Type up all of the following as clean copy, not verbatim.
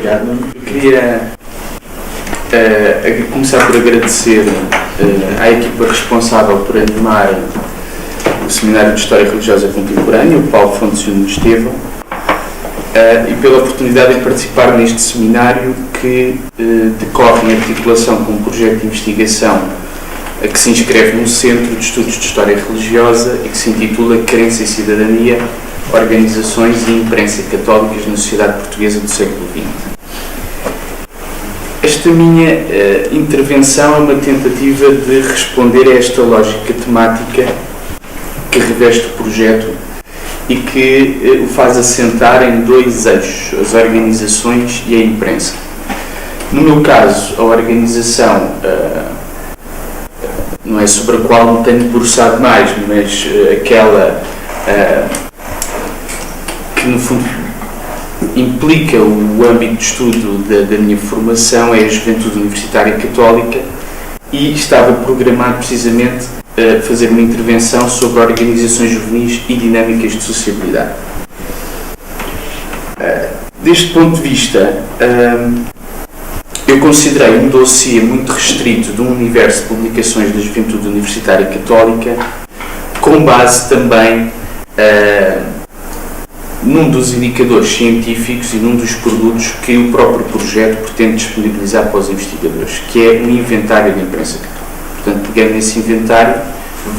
Obrigado. Eu queria começar por agradecer à equipa responsável por animar o Seminário de História Religiosa Contemporânea, o Paulo Fontes e o Nuno Estevão, e pela oportunidade de participar neste seminário que decorre em articulação com um projeto de investigação que se inscreve no Centro de Estudos de História Religiosa e que se intitula Crença e Cidadania, Organizações e Imprensa Católicas na Sociedade Portuguesa do século XX. Esta minha intervenção é uma tentativa de responder a esta lógica temática que reveste o projeto e que o faz assentar em dois eixos, as organizações e a imprensa. No meu caso, a organização não é sobre a qual me tenho debruçado mais, mas aquela que no fundo implica o âmbito de estudo da minha formação é a Juventude Universitária Católica, e estava programado precisamente fazer uma intervenção sobre organizações juvenis e dinâmicas de sociabilidade. Deste ponto de vista, eu considerei um dossiê muito restrito de um universo de publicações da Juventude Universitária Católica, com base também num dos indicadores científicos e num dos produtos que o próprio projeto pretende disponibilizar para os investigadores, que é um inventário da imprensa católica. Portanto, pegando nesse inventário,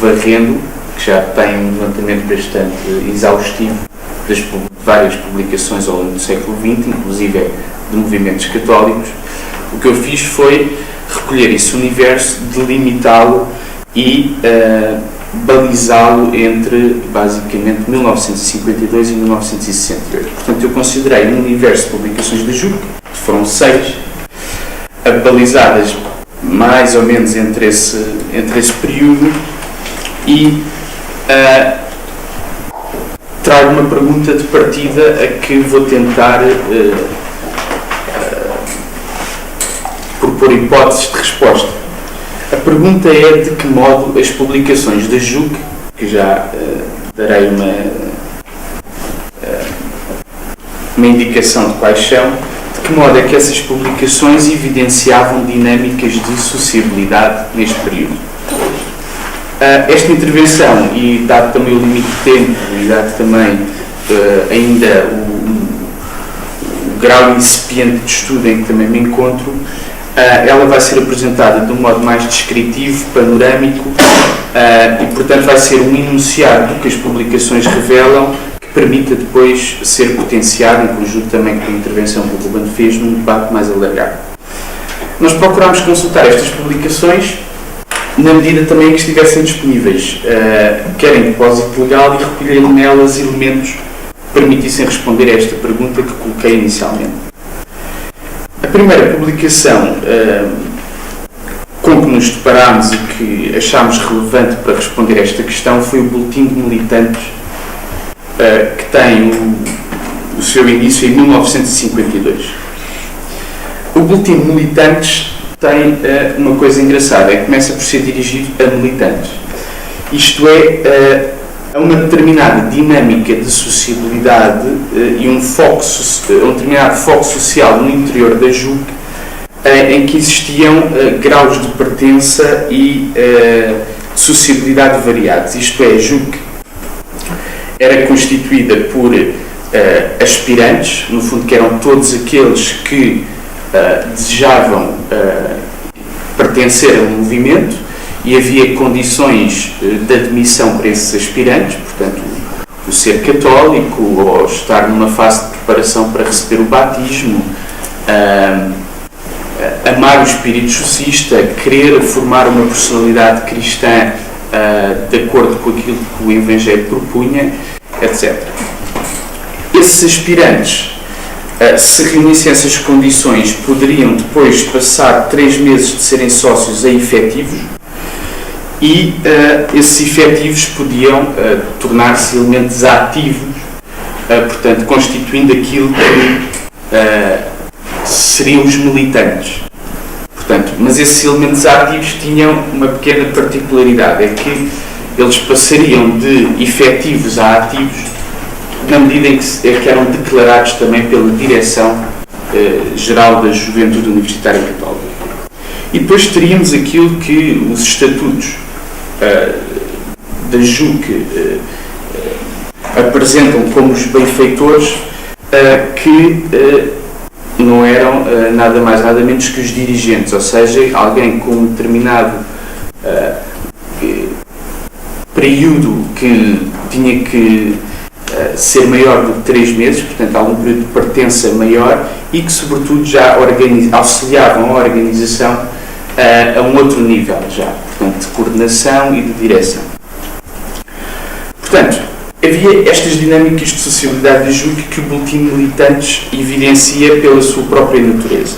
varrendo, que já tem um levantamento bastante exaustivo das várias publicações ao longo do século XX, inclusive de movimentos católicos, o que eu fiz foi recolher esse universo, delimitá-lo e balizá-lo entre, basicamente, 1952 e 1968. Portanto, eu considerei um universo de publicações da JUC, que foram 6, balizadas mais ou menos entre esse período, e trago uma pergunta de partida a que vou tentar propor hipóteses de resposta. A pergunta é de que modo as publicações da JUC, que já darei uma indicação de quais são, de que modo é que essas publicações evidenciavam dinâmicas de sociabilidade neste período. Esta intervenção, e dado também o limite de tempo, e dado também ainda o grau incipiente de estudo em que também me encontro, ela vai ser apresentada de um modo mais descritivo, panorâmico, e portanto vai ser um enunciado do que as publicações revelam, que permita depois ser potenciado, em conjunto também com a intervenção que o Ruben fez, num debate mais alargado. Nós procurámos consultar estas publicações na medida também que estivessem disponíveis, quer em depósito legal, e recolher nelas elementos que permitissem responder a esta pergunta que coloquei inicialmente. A primeira publicação com que nos deparámos e que achámos relevante para responder a esta questão foi o Boletim de Militantes, que tem o seu início em 1952. O Boletim de Militantes tem uma coisa engraçada, é que começa por ser dirigido a militantes. Isto é, a uma determinada dinâmica de sociabilidade e um determinado foco social no interior da JUC, em que existiam graus de pertença e de sociabilidade variados. Isto é, a JUC era constituída por aspirantes, no fundo que eram todos aqueles que desejavam pertencer a um movimento, e havia condições de admissão para esses aspirantes, portanto, o ser católico, ou estar numa fase de preparação para receber o batismo, amar o espírito socista, querer formar uma personalidade cristã de acordo com aquilo que o Evangelho propunha, etc. Esses aspirantes, se reunissem essas condições, poderiam depois passar 3 meses de serem sócios a efetivos, e esses efetivos podiam tornar-se elementos ativos, portanto, constituindo aquilo que seriam os militantes. Portanto, mas esses elementos ativos tinham uma pequena particularidade, é que eles passariam de efetivos a ativos na medida em que eram declarados também pela direção Geral da Juventude Universitária Católica. E depois teríamos aquilo que os estatutos da JUC apresentam como os benfeitores, que não eram nada mais nada menos que os dirigentes, ou seja, alguém com um determinado período que tinha que ser maior do que 3 meses, portanto algum período de pertença maior, e que sobretudo já auxiliavam a organização a um outro nível já, portanto de coordenação e de direção. Portanto, havia estas dinâmicas de sociabilidade de JUC que o Boletim de Militantes evidencia pela sua própria natureza.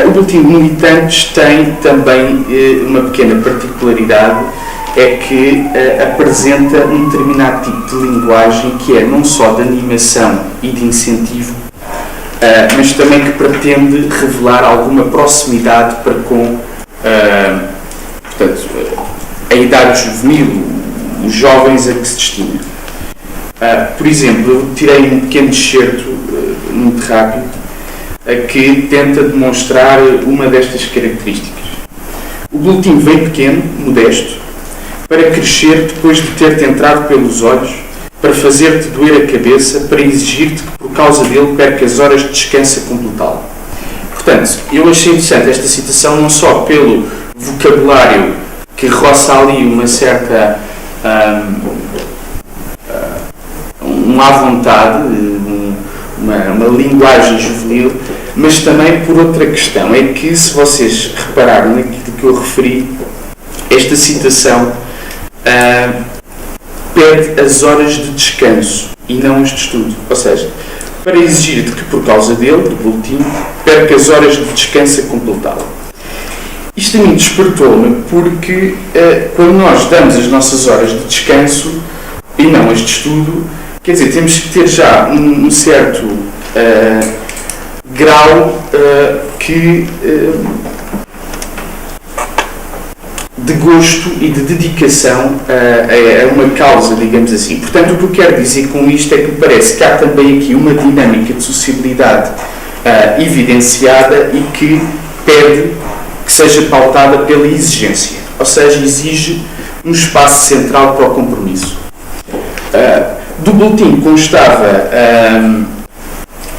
O Boletim de Militantes tem também uma pequena particularidade, é que apresenta um determinado tipo de linguagem que é não só de animação e de incentivo, mas também que pretende revelar alguma proximidade para com portanto, a idade juvenil, os jovens a que se destina. Por exemplo, eu tirei um pequeno excerto, muito rápido, que tenta demonstrar uma destas características. O boletim vem pequeno, modesto, para crescer depois de ter-te entrado pelos olhos, para fazer-te doer a cabeça, para exigir-te que por causa dele percas horas de descanso a completá-lo. Portanto, eu achei interessante esta citação não só pelo vocabulário que roça ali uma certa à vontade, uma linguagem juvenil, mas também por outra questão, é que se vocês repararem naquilo que eu referi, esta citação pede as horas de descanso e não as de estudo, ou seja, para exigir-te que por causa dele, do boletim, perca as horas de descanso a completá-lo. Isto a mim despertou-me porque quando nós damos as nossas horas de descanso e não as de estudo, quer dizer, temos que ter já um certo grau de gosto e de dedicação a uma causa, digamos assim. Portanto, o que eu quero dizer com isto é que me parece que há também aqui uma dinâmica de sociabilidade evidenciada e que pede que seja pautada pela exigência, ou seja, exige um espaço central para o compromisso. Do boletim constava,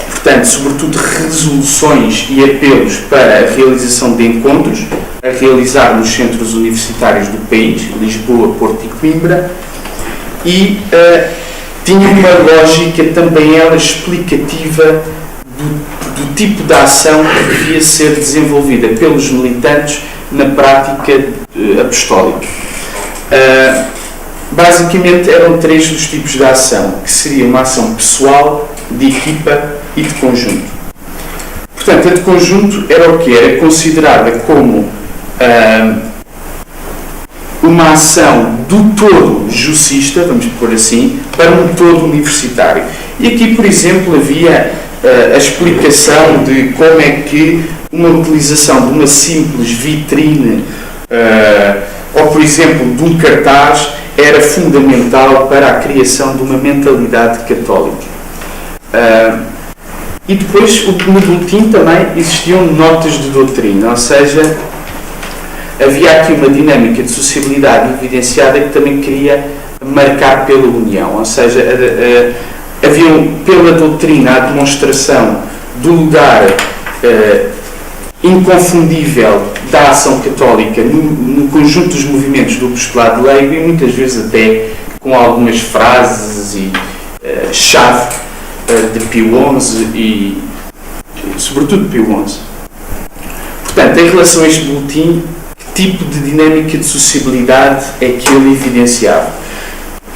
portanto, sobretudo resoluções e apelos para a realização de encontros a realizar nos centros universitários do país, Lisboa, Porto e Coimbra, e tinha uma lógica também ela explicativa do tipo de ação que devia ser desenvolvida pelos militantes na prática apostólica. Basicamente eram 3 dos tipos de ação, que seria uma ação pessoal, de equipa e de conjunto. Portanto, a de conjunto era o que era considerada como uma ação do todo jucista, vamos pôr assim, para um todo universitário. E aqui, por exemplo, havia a explicação de como é que uma utilização de uma simples vitrine ou, por exemplo, de um cartaz era fundamental para a criação de uma mentalidade católica. E depois, no boletim também existiam notas de doutrina, ou seja, havia aqui uma dinâmica de sociabilidade evidenciada que também queria marcar pela união, ou seja, havia pela doutrina a demonstração do lugar inconfundível da ação católica no conjunto dos movimentos do apostolado leigo e muitas vezes até com algumas frases e chave de Pio XI e sobretudo de Pio XI. Portanto, em relação a este boletim, que tipo de dinâmica de sociabilidade é que ele evidenciava?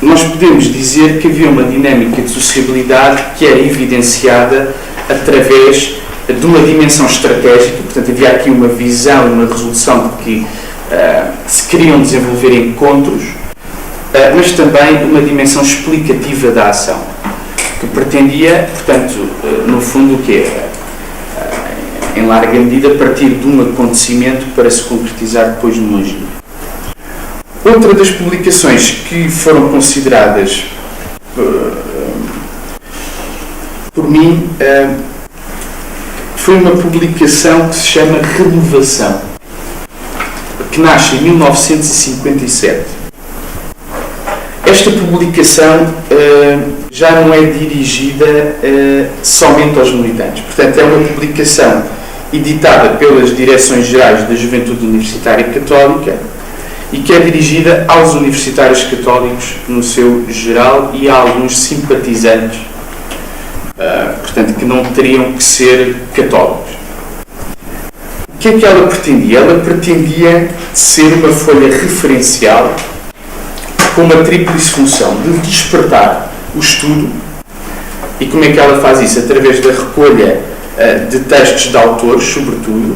Nós podemos dizer que havia uma dinâmica de sociabilidade que era evidenciada através de uma dimensão estratégica, portanto havia aqui uma visão, uma resolução de que se queriam desenvolver encontros, mas também uma dimensão explicativa da ação, que pretendia, portanto, no fundo o que era, em larga medida, partir de um acontecimento para se concretizar depois num agir. Outra das publicações que foram consideradas por mim foi uma publicação que se chama Renovação, que nasce em 1957. Esta publicação já não é dirigida somente aos militantes. Portanto, é uma publicação editada pelas Direções Gerais da Juventude Universitária Católica e que é dirigida aos universitários católicos no seu geral e a alguns simpatizantes, portanto, que não teriam que ser católicos. O que é que ela pretendia? Ela pretendia ser uma folha referencial com uma tríplice função de despertar o estudo. E como é que ela faz isso? Através da recolha de textos de autores, sobretudo,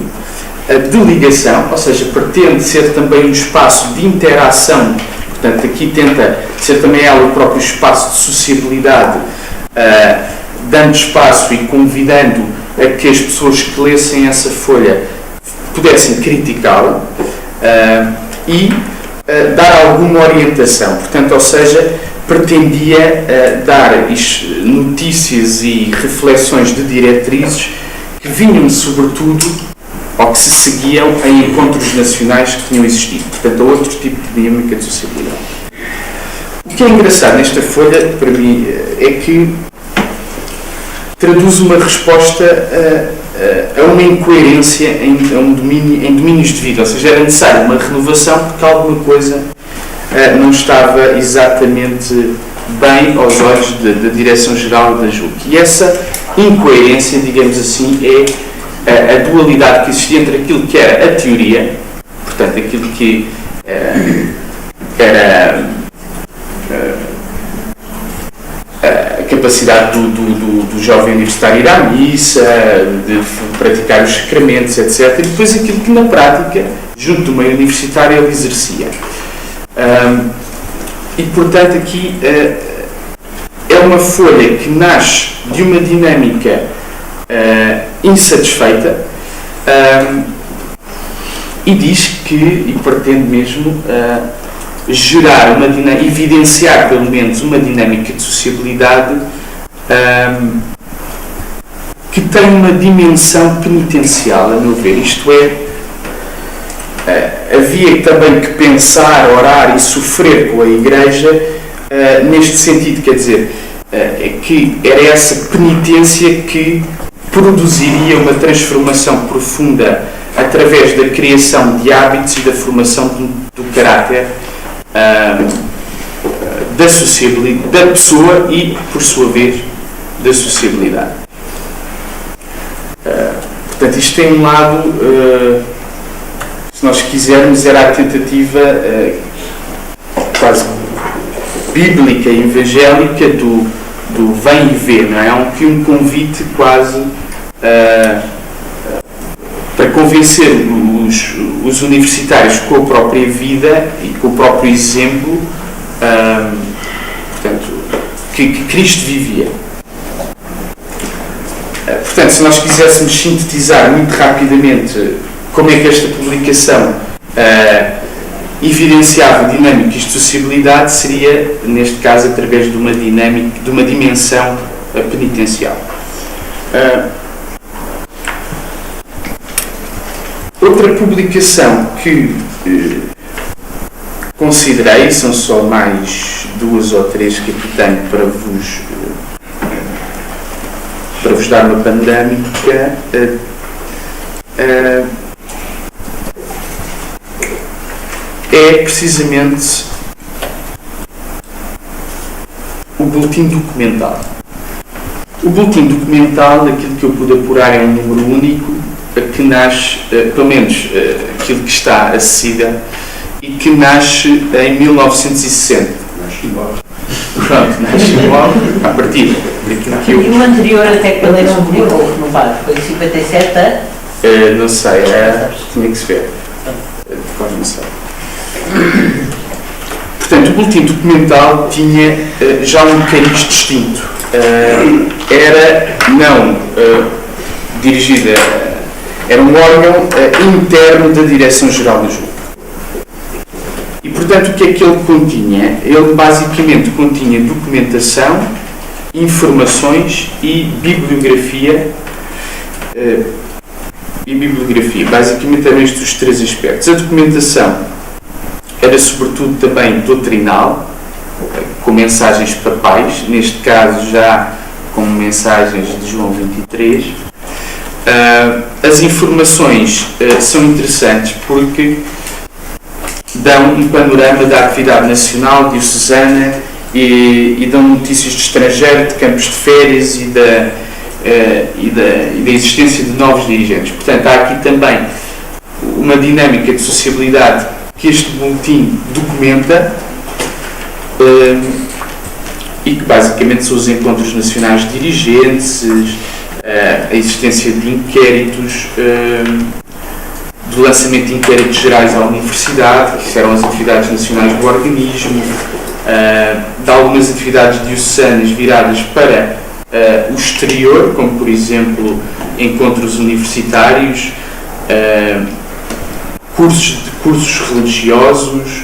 de ligação, ou seja, pretende ser também um espaço de interação, portanto, aqui tenta ser também ela o próprio espaço de sociabilidade, dando espaço e convidando a que as pessoas que lessem essa folha pudessem criticá-la e dar alguma orientação. Portanto, ou seja, pretendia dar notícias e reflexões de diretrizes que vinham, sobretudo, ou que se seguiam em encontros nacionais que tinham existido. Portanto, a outro tipo de dinâmica de sociabilidade. O que é engraçado nesta folha, para mim, é que traduz uma resposta a uma incoerência em domínios de vida. Ou seja, era necessária uma renovação porque alguma coisa não estava exatamente bem aos olhos da Direção-Geral da JUC. E essa incoerência, digamos assim, é a dualidade que existia entre aquilo que era a teoria, portanto, aquilo que era a capacidade do jovem universitário ir à missa, de praticar os sacramentos, etc. E depois aquilo que na prática, junto do meio universitário, ele exercia. E, portanto, aqui é uma folha que nasce de uma dinâmica insatisfeita e diz que, e pretende mesmo gerar uma dinâmica, evidenciar pelo menos uma dinâmica de sociabilidade que tem uma dimensão penitencial, a meu ver. Isto é, havia também que pensar, orar e sofrer com a Igreja neste sentido, quer dizer, que era essa penitência que produziria uma transformação profunda através da criação de hábitos e da formação do caráter da sociabilidade, da pessoa e, por sua vez, da sociabilidade. Portanto, isto tem um lado, se nós quisermos, era a tentativa quase bíblica e evangélica do vem e vê, não é? Um convite quase para convencer os universitários com a própria vida e com o próprio exemplo, portanto, que Cristo vivia. Portanto, se nós quiséssemos sintetizar muito rapidamente como é que esta publicação evidenciava dinâmicas de sociabilidade, seria, neste caso, através de uma dinâmica, de uma dimensão penitencial. Outra publicação que considerei, são só mais 2 ou 3 que aqui tenho para vos dar uma panorâmica, é precisamente o boletim documental. O boletim documental, aquilo que eu pude apurar, é um número único, que nasce, pelo menos aquilo que está acessível, e que nasce em 1960. Nasce igual. Pronto, nasce igual a partir daquilo que eu... E o anterior até que ele não publicou, não vale? Foi de 57 a... não sei, tinha que se ver. Depois não sei. Portanto, o boletim documental tinha já um cariz distinto. Era não dirigida, era um órgão interno da Direção-Geral da JUC. E, portanto, o que é que ele continha? Ele basicamente continha documentação, informações e bibliografia e bibliografia. Basicamente eram estes os três aspectos. A documentação era sobretudo também doutrinal, com mensagens papais, neste caso já com mensagens de João 23. As informações são interessantes porque dão um panorama da atividade nacional, diocesana, e dão notícias do estrangeiro, de campos de férias e da existência de novos dirigentes. Portanto, há aqui também uma dinâmica de sociabilidade que este boletim documenta, e que basicamente são os encontros nacionais de dirigentes, a existência de inquéritos, do lançamento de inquéritos gerais à universidade, que eram as atividades nacionais do organismo, de algumas atividades diocesanas viradas para o exterior, como por exemplo encontros universitários, cursos religiosos,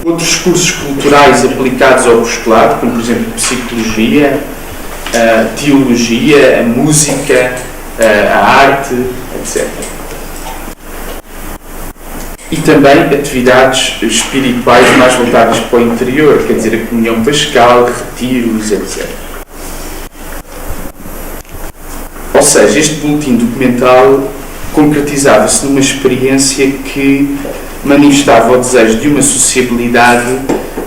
outros cursos culturais aplicados ao apostolado, como por exemplo psicologia, teologia, a música, a arte, etc. E também atividades espirituais mais voltadas para o interior, quer dizer, a comunhão pascal, retiros, etc. Ou seja, este boletim documental concretizava-se numa experiência que manifestava o desejo de uma sociabilidade,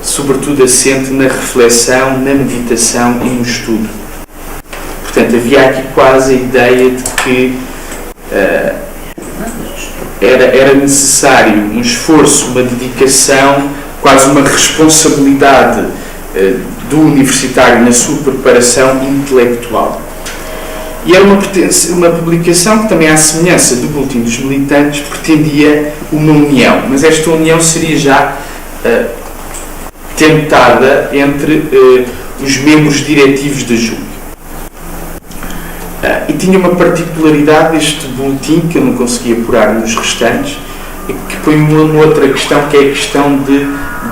sobretudo assente na reflexão, na meditação e no estudo. Portanto, havia aqui quase a ideia de que era necessário um esforço, uma dedicação, quase uma responsabilidade do universitário na sua preparação intelectual. E era uma publicação que também, à semelhança do Boletim dos Militantes, pretendia uma união, mas esta união seria já tentada entre os membros diretivos da JUC. E tinha uma particularidade este boletim, que eu não conseguia apurar nos restantes, que põe uma outra questão, que é a questão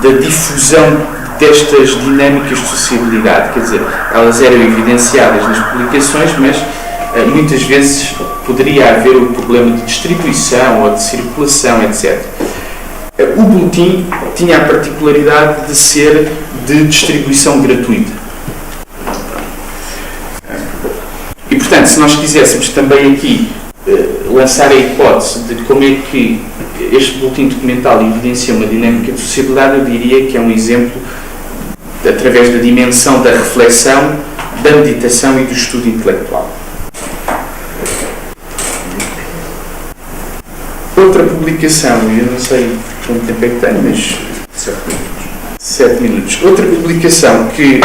da difusão destas dinâmicas de sociabilidade. Quer dizer, elas eram evidenciadas nas publicações, mas muitas vezes poderia haver o problema de distribuição ou de circulação, etc. O boletim tinha a particularidade de ser de distribuição gratuita. E, portanto, se nós quiséssemos também aqui lançar a hipótese de como é que este boletim documental evidencia uma dinâmica de sociabilidade, eu diria que é um exemplo através da dimensão da reflexão, da meditação e do estudo intelectual. Outra publicação, eu não sei quanto tempo é que tenho, mas 7 minutos. Outra publicação que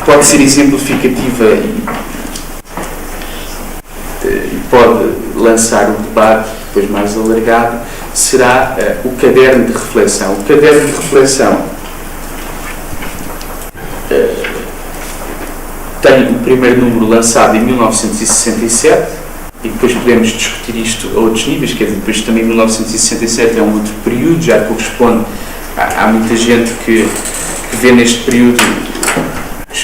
pode ser exemplificativa e pode lançar um debate depois mais alargado, será o Caderno de Reflexão. O Caderno de Reflexão tem o primeiro número lançado em 1967, e depois podemos discutir isto a outros níveis, quer dizer, depois também 1967 é um outro período, já corresponde, há muita gente que vê neste período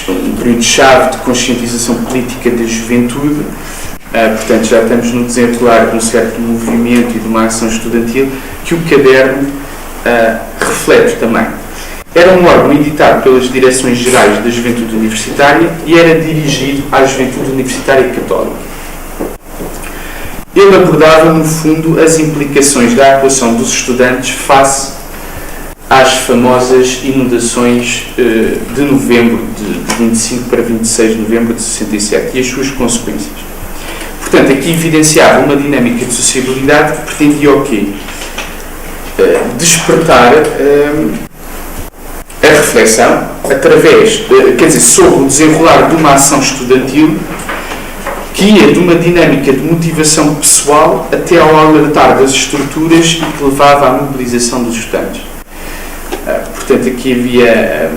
um período-chave de conscientização política da juventude, portanto já estamos no desenrolar de um certo movimento e de uma ação estudantil que o caderno reflete também. Era um órgão editado pelas Direções Gerais da Juventude Universitária e era dirigido à Juventude Universitária Católica. Ele abordava, no fundo, as implicações da atuação dos estudantes face às famosas inundações de novembro, de 25 para 26 de novembro de 67, e as suas consequências. Portanto, aqui evidenciava uma dinâmica de sociabilidade que pretendia o quê? Despertar a reflexão através, sobre o desenrolar de uma ação estudantil que ia de uma dinâmica de motivação pessoal até ao alertar das estruturas e que levava à mobilização dos estudantes. Portanto, aqui havia, é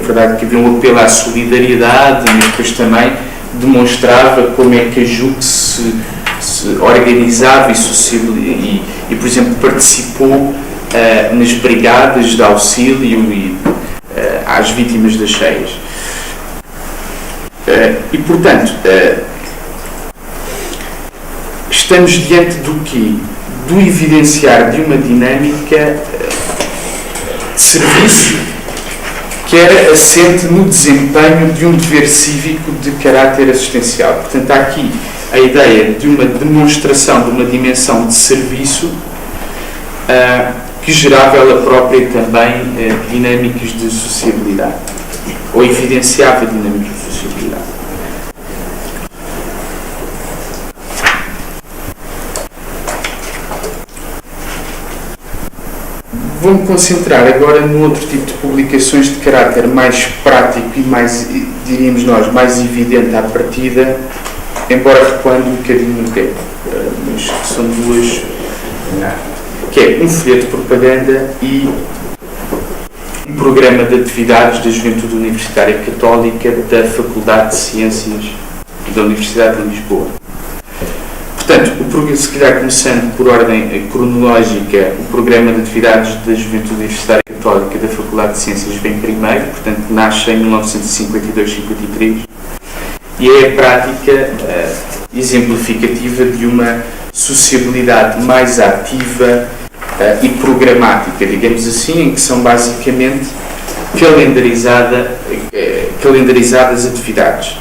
verdade que havia um apelo à solidariedade, mas depois também demonstrava como é que a JUC se organizava e, por exemplo, participou nas brigadas de auxílio às vítimas das cheias. E, portanto, estamos diante do quê? Do evidenciar de uma dinâmica de serviço que era assente no desempenho de um dever cívico de caráter assistencial. Portanto, há aqui a ideia de uma demonstração de uma dimensão de serviço que gerava ela própria também dinâmicas de sociabilidade, ou evidenciava dinâmicas de sociabilidade. Vou-me concentrar agora num outro tipo de publicações de caráter mais prático e mais, diríamos nós, mais evidente à partida, embora recuando um bocadinho no tempo, mas são duas, que é um folheto de propaganda e um programa de atividades da Juventude Universitária Católica da Faculdade de Ciências da Universidade de Lisboa. Portanto, se calhar começando por ordem cronológica, o programa de atividades da Juventude Universitária Católica da Faculdade de Ciências vem primeiro, portanto nasce em 1952-53 e é a prática exemplificativa de uma sociabilidade mais ativa e programática, digamos assim, em que são basicamente calendarizadas atividades.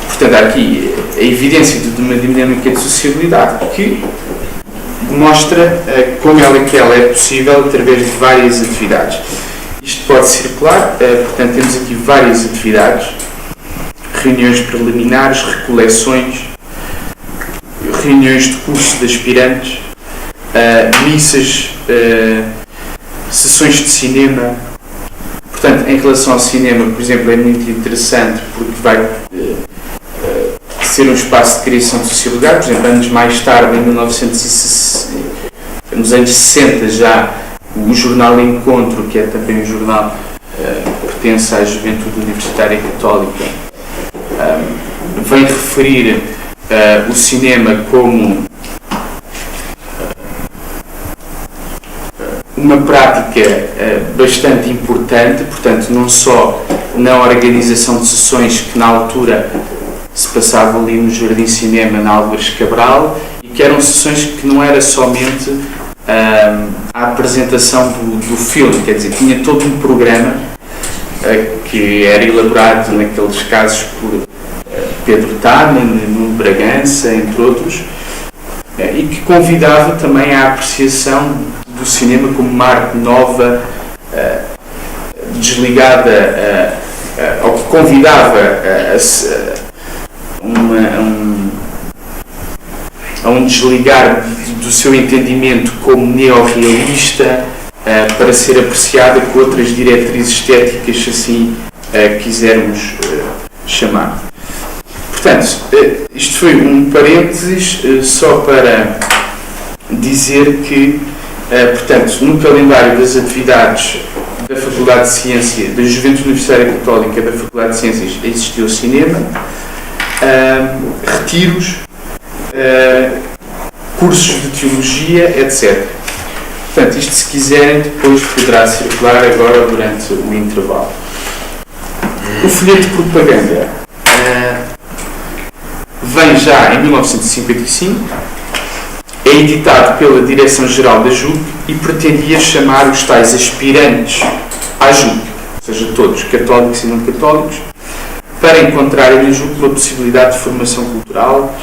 Portanto, há aqui a evidência de uma dinâmica de sociabilidade que demonstra como ela é possível através de várias atividades. Isto pode circular, portanto, temos aqui várias atividades, reuniões preliminares, recoleções, reuniões de curso de aspirantes, missas, sessões de cinema. Portanto, em relação ao cinema, por exemplo, é muito interessante porque vai ser um espaço de criação de sociabilidade. Por exemplo, anos mais tarde, nos anos 60 já, o jornal Encontro, que é também um jornal que pertence à Juventude Universitária Católica, vem referir o cinema como uma prática bastante importante, portanto, não só na organização de sessões que na altura se passavam ali no Jardim Cinema, na Álvares Cabral, e que eram sessões que não era somente a apresentação do filme, quer dizer, tinha todo um programa que era elaborado naqueles casos por Pedro Tama, Nuno Bragança, entre outros, e que convidava também à apreciação do cinema como uma arte nova, desligada, ou que convidava a um desligar do seu entendimento como neorrealista para ser apreciada com outras diretrizes estéticas, se assim quisermos chamar. Portanto, isto foi um parênteses só para dizer que, portanto, no calendário das atividades da Faculdade de Ciências, da Juventude Universitária Católica da Faculdade de Ciências, existiu o cinema, retiros, cursos de teologia, etc. Portanto, isto, se quiserem, depois poderá circular agora durante o intervalo. O folheto de propaganda vem já em 1955, é editado pela Direção-Geral da JUC e pretendia chamar os tais aspirantes à JUC, ou seja, todos, católicos e não católicos, para encontrarem na JUC uma possibilidade de formação cultural,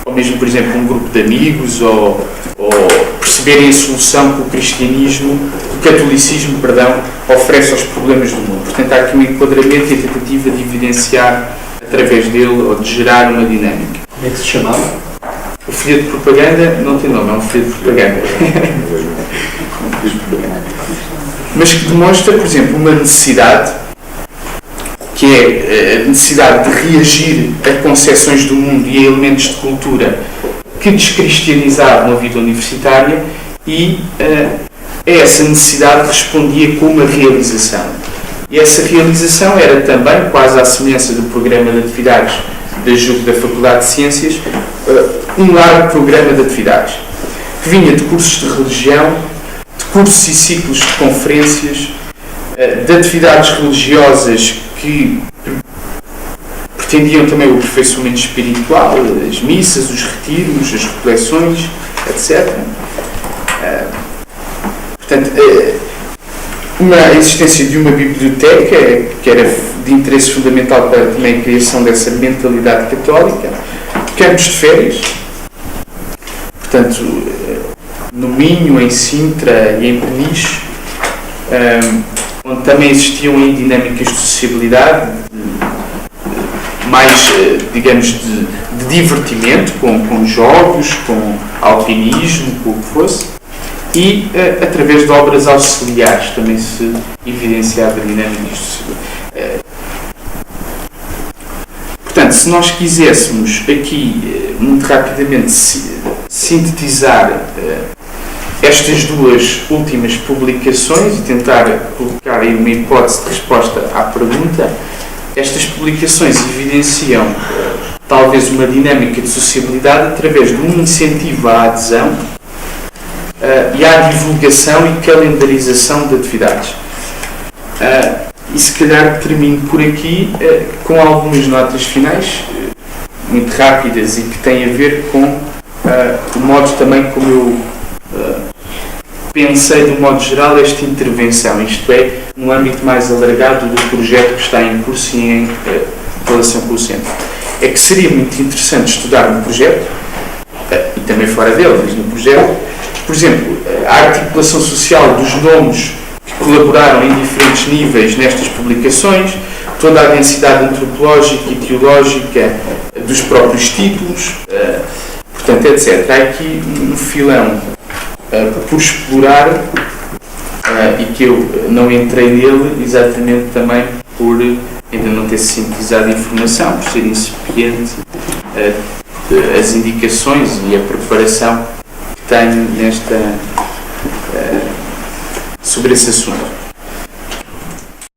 ou mesmo, por exemplo, um grupo de amigos, ou perceberem a solução que o cristianismo, o catolicismo, oferece aos problemas do mundo. Portanto, há aqui um enquadramento e a tentativa de evidenciar através dele ou de gerar uma dinâmica. Como é que se chamava? O folheto de propaganda não tem nome, é um folheto de propaganda. Mas que demonstra, por exemplo, uma necessidade, que é a necessidade de reagir a concepções do mundo e a elementos de cultura que descristianizavam a vida universitária, e a essa necessidade respondia com uma realização. E essa realização era também, quase à semelhança do programa de atividades da JUC da Faculdade de Ciências, um largo programa de atividades, que vinha de cursos de religião, de cursos e ciclos de conferências, de atividades religiosas que pretendiam também o aperfeiçoamento espiritual, as missas, os retiros, as reflexões, etc. Portanto, a existência de uma biblioteca, que era de interesse fundamental para também a criação dessa mentalidade católica, campos de férias, portanto, no Minho, em Sintra e em Peniche, onde também existiam aí dinâmicas de sociabilidade, mais, digamos, de divertimento, com jogos, com alpinismo, com o que fosse, e através de obras auxiliares também se evidenciava dinâmicas de sociabilidade. Portanto, se nós quiséssemos aqui, muito rapidamente, sintetizar estas duas últimas publicações e tentar colocar aí uma hipótese de resposta à pergunta, estas publicações evidenciam talvez uma dinâmica de sociabilidade através de um incentivo à adesão e à divulgação e calendarização de atividades. E se calhar termino por aqui com algumas notas finais, muito rápidas e que têm a ver com o modo também como eu pensei, de um modo geral, esta intervenção, isto é, no âmbito mais alargado do projeto que está em curso e em relação com o centro. É que seria muito interessante estudar no projeto, e também fora dele, mas no projeto, por exemplo, a articulação social dos nomes que colaboraram em diferentes níveis nestas publicações, toda a densidade antropológica e teológica dos próprios títulos, portanto, etc. Há aqui um filão por explorar e que eu não entrei nele exatamente também por ainda não ter sintetizado a informação, por ser incipiente as indicações e a preparação que tenho sobre esse assunto.